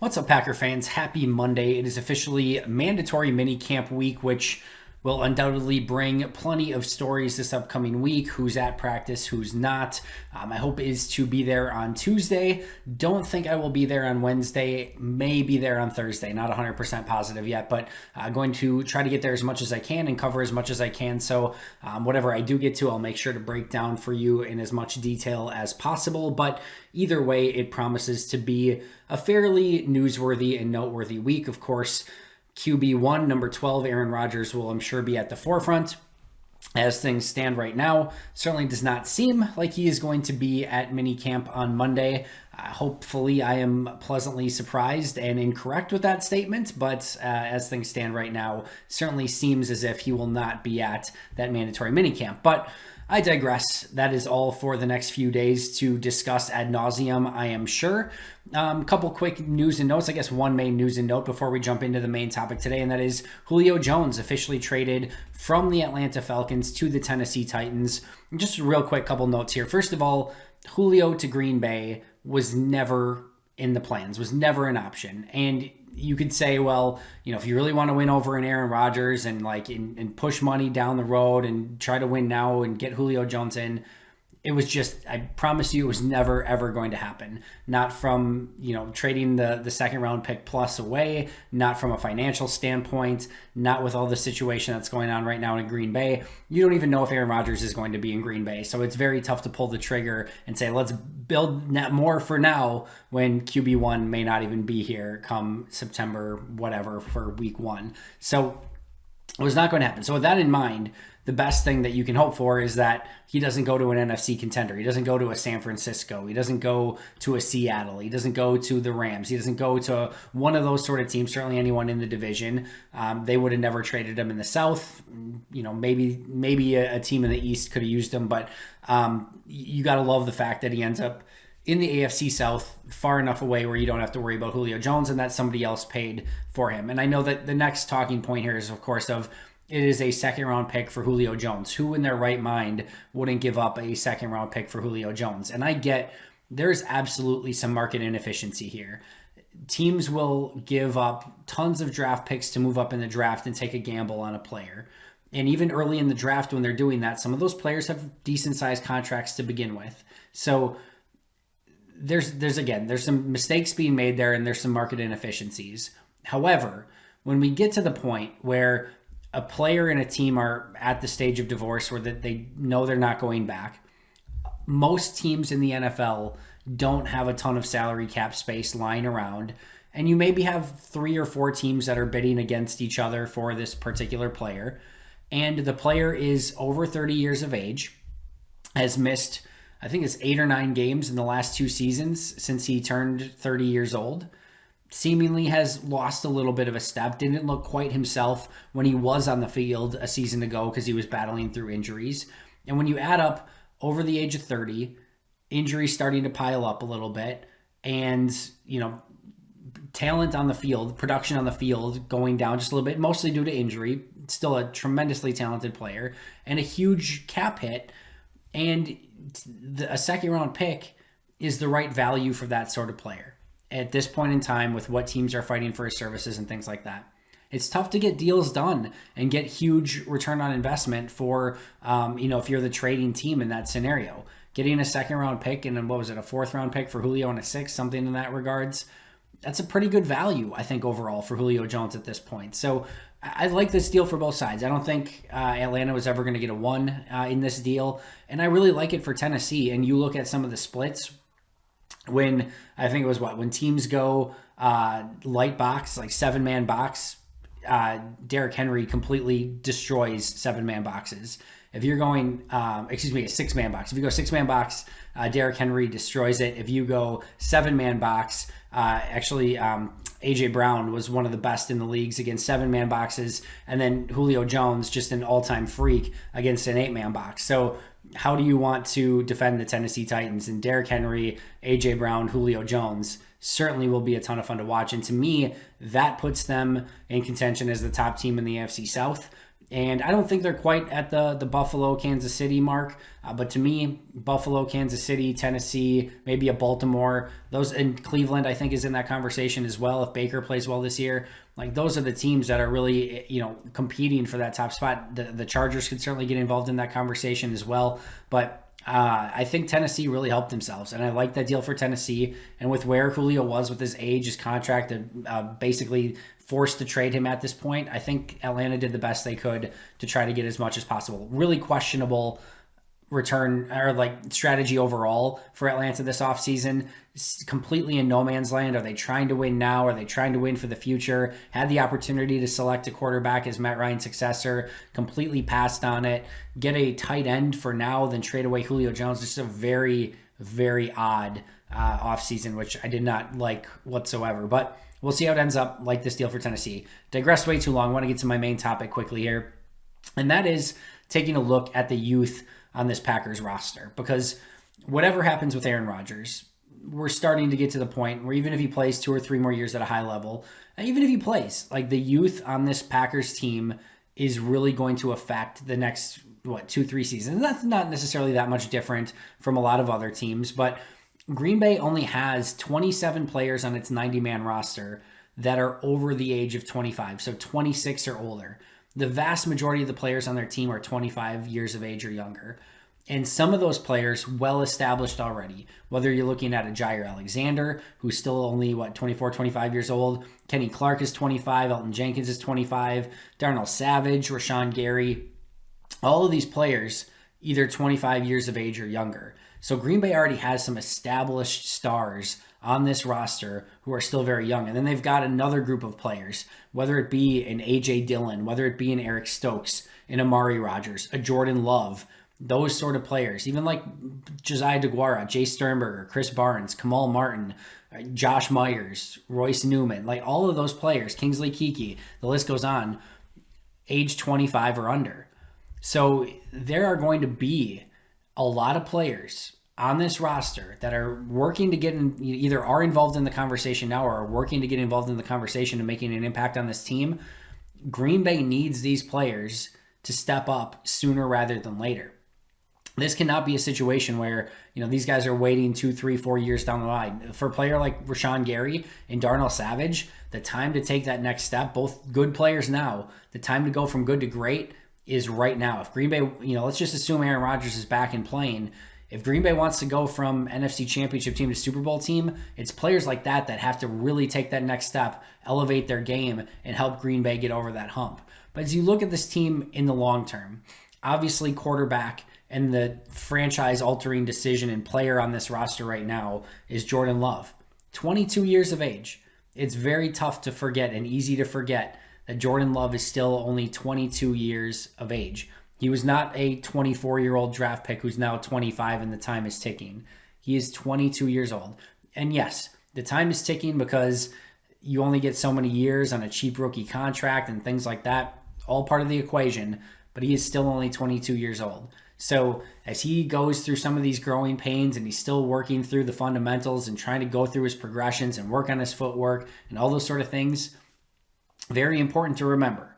What's up, Packer fans? Happy Monday. It is officially mandatory mini camp week, which will undoubtedly bring plenty of stories this upcoming week. Who's at practice, who's not. My hope is to be there on Tuesday. Don't think I will be there on Wednesday. May be there on Thursday. Not 100% positive yet, but going to try to get there as much as I can and cover as much as I can. So whatever I do get to, I'll make sure to break down for you in as much detail as possible. But either way, it promises to be a fairly newsworthy and noteworthy week. Of course, QB1, number 12, Aaron Rodgers will, I'm sure, be at the forefront. As things stand right now, certainly does not seem like he is going to be at minicamp on Monday. Hopefully, I am pleasantly surprised and incorrect with that statement, but as things stand right now, certainly seems as if he will not be at that mandatory minicamp. But I digress. That is all for the next few days to discuss ad nauseum, I am sure. Couple quick news and notes. I guess one main news and note before we jump into the main topic today, and that is Julio Jones officially traded from the Atlanta Falcons to the Tennessee Titans. Just a real quick couple notes here. First of all, Julio to Green Bay was never in the plans, was never an option. And you could say, well, if you really want to win over an Aaron Rodgers and and push money down the road and try to win now and get Julio Jones in, it was just, I promise you, it was never, ever going to happen. Not from, trading the second round pick plus away, not from a financial standpoint, not with all the situation that's going on right now in Green Bay. You don't even know if Aaron Rodgers is going to be in Green Bay. So it's very tough to pull the trigger and say, let's build more for now when QB1 may not even be here come September, whatever, for week one. So it was not going to happen. So with that in mind, the best thing that you can hope for is that he doesn't go to an NFC contender. He doesn't go to a San Francisco. He doesn't go to a Seattle. He doesn't go to the Rams. He doesn't go to one of those sort of teams, certainly anyone in the division. They would have never traded him in the South. Maybe a team in the East could have used him, but you got to love the fact that he ends up in the AFC South, far enough away where you don't have to worry about Julio Jones and that somebody else paid for him. And I know that the next talking point here is, of course, it is a second-round pick for Julio Jones. Who in their right mind wouldn't give up a second-round pick for Julio Jones? And I get there's absolutely some market inefficiency here. Teams will give up tons of draft picks to move up in the draft and take a gamble on a player. And even early in the draft when they're doing that, some of those players have decent-sized contracts to begin with. So there's some mistakes being made there and there's some market inefficiencies. However, when we get to the point where a player and a team are at the stage of divorce where they know they're not going back, most teams in the NFL don't have a ton of salary cap space lying around. And you maybe have 3 or 4 teams that are bidding against each other for this particular player. And the player is over 30 years of age, has missed, I think it's 8 or 9 games in the last 2 seasons since he turned 30 years old. Seemingly has lost a little bit of a step, didn't look quite himself when he was on the field a season ago because he was battling through injuries. And when you add up over the age of 30, injuries starting to pile up a little bit, and talent on the field, production on the field going down just a little bit, mostly due to injury, still a tremendously talented player, and a huge cap hit, and a second round pick is the right value for that sort of player at this point in time with what teams are fighting for his services and things like that. It's tough to get deals done and get huge return on investment for, if you're the trading team in that scenario. Getting a second round pick and then a 4th round pick for Julio and a 6th, something in that regards, that's a pretty good value, I think, overall for Julio Jones at this point. So I like this deal for both sides. I don't think Atlanta was ever going to get a 1 in this deal, and I really like it for Tennessee. And you look at some of the splits, when I think it was when teams go light box, like 7-man box, Derrick Henry completely destroys 7-man boxes. If you're going, a 6-man box. If you go 6-man box, Derrick Henry destroys it. If you go 7-man box, A.J. Brown was one of the best in the leagues against 7-man boxes. And then Julio Jones, just an all-time freak against an 8-man box. So how do you want to defend the Tennessee Titans? And Derrick Henry, A.J. Brown, Julio Jones certainly will be a ton of fun to watch. And to me, that puts them in contention as the top team in the AFC South. And I don't think they're quite at the Buffalo, Kansas City mark. But to me, Buffalo, Kansas City, Tennessee, maybe a Baltimore, those in Cleveland, I think is in that conversation as well. If Baker plays well this year, like those are the teams that are really, competing for that top spot. The Chargers could certainly get involved in that conversation as well. But I think Tennessee really helped themselves, and I like that deal for Tennessee. And with where Julio was with his age, his contract, basically forced to trade him at this point, I think Atlanta did the best they could to try to get as much as possible. Really questionable return or like strategy overall for Atlanta this offseason. Completely in no man's land. Are they trying to win now? Are they trying to win for the future? Had the opportunity to select a quarterback as Matt Ryan's successor, completely passed on it. Get a tight end for now, then trade away Julio Jones. Just a very, very odd offseason, which I did not like whatsoever. But we'll see how it ends up. Like this deal for Tennessee. Digress way too long. I want to get to my main topic quickly here. And that is taking a look at the youth on this Packers roster, because whatever happens with Aaron Rodgers, we're starting to get to the point where even if he plays 2 or 3 more years at a high level, even if he plays, like the youth on this Packers team is really going to affect the next, 2-3 seasons. And that's not necessarily that much different from a lot of other teams, but Green Bay only has 27 players on its 90-man roster that are over the age of 25, so 26 or older. The vast majority of the players on their team are 25 years of age or younger. And some of those players well established already, whether you're looking at a Jaire Alexander, who's still only, 24, 25 years old. Kenny Clark is 25. Elgton Jenkins is 25. Darnell Savage, Rashawn Gary. All of these players, either 25 years of age or younger. So Green Bay already has some established stars on this roster who are still very young. And then they've got another group of players, whether it be an A.J. Dillon, whether it be an Eric Stokes, an Amari Rodgers, a Jordan Love, those sort of players, even like Josiah DeGuara, Jay Sternberger, Chris Barnes, Kamal Martin, Josh Myers, Royce Newman, like all of those players, Kingsley Keke, the list goes on, age 25 or under. So there are going to be a lot of players on this roster that are working to get in, either are involved in the conversation now or are working to get involved in the conversation and making an impact on this team. Green Bay needs these players to step up sooner rather than later. This cannot be a situation where, these guys are waiting 2, 3, 4 years down the line. For a player like Rashawn Gary and Darnell Savage, the time to take that next step, both good players now, the time to go from good to great is right now. If Green Bay, let's just assume Aaron Rodgers is back and playing. If Green Bay wants to go from NFC Championship team to Super Bowl team, it's players like that that have to really take that next step, elevate their game, and help Green Bay get over that hump. But as you look at this team in the long term, obviously quarterback and the franchise-altering decision and player on this roster right now is Jordan Love. 22 years of age. It's very tough to forget and easy to forget that Jordan Love is still only 22 years of age. He was not a 24-year-old draft pick who's now 25 and the time is ticking. He is 22 years old. And yes, the time is ticking because you only get so many years on a cheap rookie contract and things like that. All part of the equation, but he is still only 22 years old. So as he goes through some of these growing pains and he's still working through the fundamentals and trying to go through his progressions and work on his footwork and all those sort of things, very important to remember.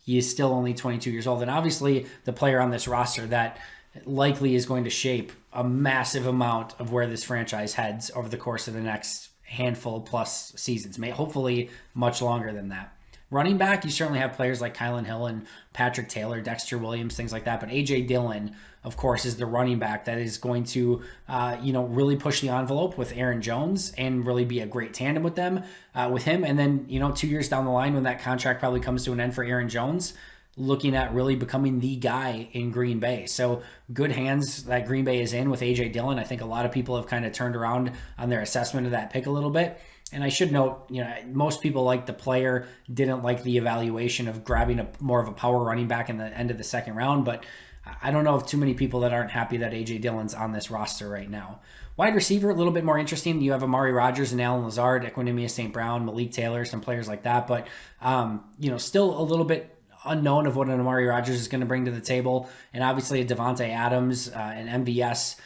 He is still only 22 years old. And obviously the player on this roster that likely is going to shape a massive amount of where this franchise heads over the course of the next handful plus seasons, hopefully much longer than that. Running back, you certainly have players like Kylan Hill and Patrick Taylor, Dexter Williams, things like that. But A.J. Dillon, of course, is the running back that is going to, really push the envelope with Aaron Jones and really be a great tandem with him. And then, 2 years down the line when that contract probably comes to an end for Aaron Jones, looking at really becoming the guy in Green Bay. So good hands that Green Bay is in with A.J. Dillon. I think a lot of people have kind of turned around on their assessment of that pick a little bit. And I should note, most people like the player, didn't like the evaluation of grabbing more of a power running back in the end of the second round. But I don't know of too many people that aren't happy that A.J. Dillon's on this roster right now. Wide receiver, a little bit more interesting. You have Amari Rodgers and Allen Lazard, Equanimeous St. Brown, Malik Taylor, some players like that. But, still a little bit unknown of what an Amari Rodgers is going to bring to the table. And obviously a Devontae Adams and MVS,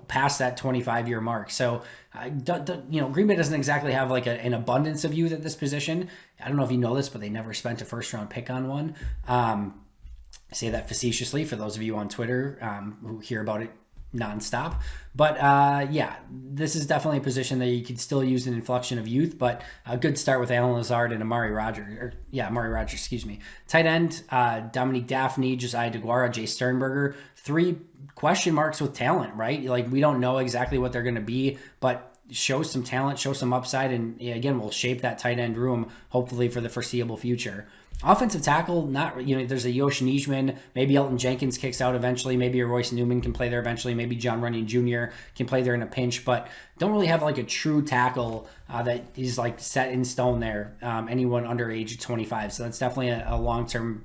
past that 25-year mark. So, Green Bay doesn't exactly have like an abundance of youth at this position. I don't know if you know this, but they never spent a first-round pick on one. I say that facetiously for those of you on Twitter who hear about it nonstop. But yeah, this is definitely a position that you could still use an inflection of youth, but a good start with Alan Lazard and Amari Rogers. Excuse me. Tight end, Dominique Daphne, Josiah DeGuara, Jay Sternberger. 3 question marks with talent, right? Like, we don't know exactly what they're going to be, but show some talent, show some upside, and again, we'll shape that tight end room hopefully for the foreseeable future. Offensive tackle, there's a Yosh Nijman, maybe Elgton Jenkins kicks out eventually, maybe a Royce Newman can play there eventually, maybe John Runyon Jr. can play there in a pinch, but don't really have like a true tackle that is like set in stone there, anyone under age 25. So that's definitely a long-term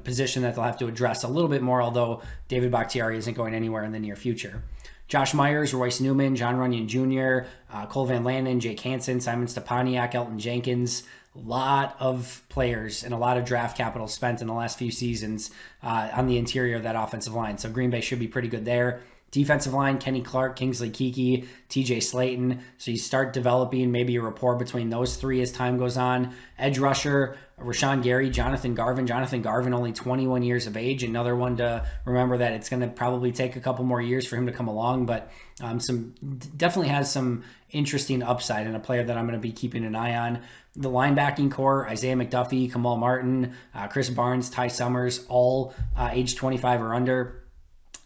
position that they'll have to address a little bit more, although David Bakhtiari isn't going anywhere in the near future. Josh Myers, Royce Newman, John Runyon Jr., Cole Van Landen, Jake Hansen, Simon Stepaniak, Elgton Jenkins. A lot of players and a lot of draft capital spent in the last few seasons on the interior of that offensive line. So Green Bay should be pretty good there. Defensive line, Kenny Clark, Kingsley Keke, TJ Slayton. So you start developing maybe a rapport between those 3 as time goes on. Edge rusher, Rashawn Gary, Jonathan Garvin. Jonathan Garvin, only 21 years of age. Another one to remember that it's going to probably take a couple more years for him to come along, but definitely has some interesting upside and a player that I'm going to be keeping an eye on. The linebacking core, Isaiah McDuffie, Kamal Martin, Chris Barnes, Ty Summers, all age 25 or under.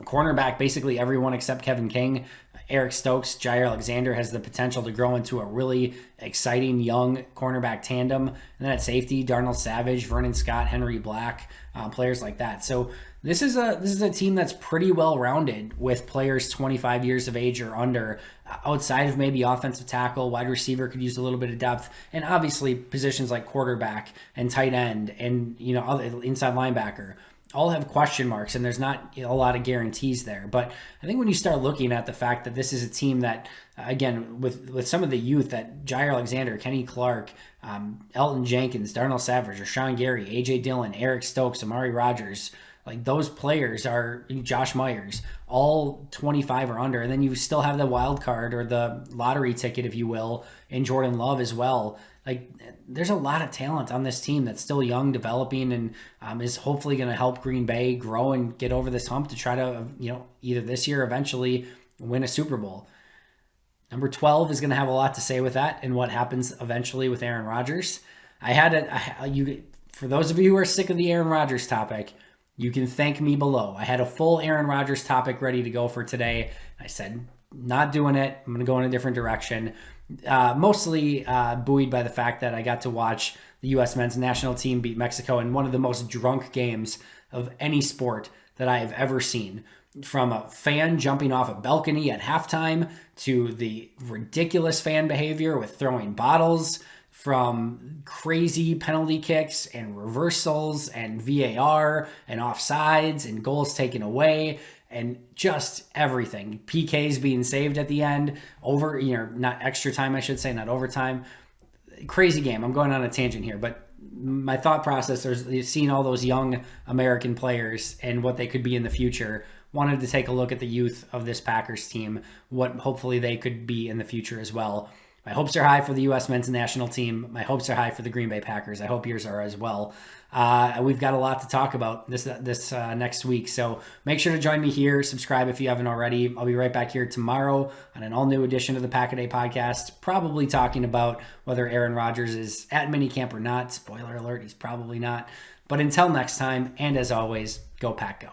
Cornerback, basically everyone except Kevin King. Eric Stokes, Jaire Alexander has the potential to grow into a really exciting young cornerback tandem. And then at safety, Darnell Savage, Vernon Scott, Henry Black, players like that. So this is a team that's pretty well-rounded with players 25 years of age or under. Outside of maybe offensive tackle, wide receiver could use a little bit of depth. And obviously positions like quarterback and tight end and inside linebacker all have question marks, and there's not a lot of guarantees there. But I think when you start looking at the fact that this is a team that, again, with some of the youth, that Jaire Alexander, Kenny Clark, Elgton Jenkins, Darnell Savage, Rashawn Gary, A.J. Dillon, Eric Stokes, Amari Rogers, like those players are Josh Myers, all 25 or under. And then you still have the wild card or the lottery ticket, if you will, in Jordan Love as well. Like, there's a lot of talent on this team that's still young, developing, and is hopefully going to help Green Bay grow and get over this hump to try to, either this year or eventually win a Super Bowl. Number 12 is going to have a lot to say with that and what happens eventually with Aaron Rodgers. For those of you who are sick of the Aaron Rodgers topic, you can thank me below. I had a full Aaron Rodgers topic ready to go for today. I said, not doing it. I'm going to go in a different direction. Mostly buoyed by the fact that I got to watch the U.S. men's national team beat Mexico in one of the most drunk games of any sport that I have ever seen. From a fan jumping off a balcony at halftime to the ridiculous fan behavior with throwing bottles, from crazy penalty kicks and reversals and VAR and offsides and goals taken away and just everything. PKs being saved at the end, not extra time, I should say, not overtime. Crazy game. I'm going on a tangent here, but my thought process is seeing all those young American players and what they could be in the future. Wanted to take a look at the youth of this Packers team, what hopefully they could be in the future as well. My hopes are high for the U.S. men's national team. My hopes are high for the Green Bay Packers. I hope yours are as well. We've got a lot to talk about this next week, so make sure to join me here. Subscribe if you haven't already. I'll be right back here tomorrow on an all-new edition of the Pack-A-Day podcast, probably talking about whether Aaron Rodgers is at minicamp or not. Spoiler alert, he's probably not. But until next time, and as always, go Pack Go.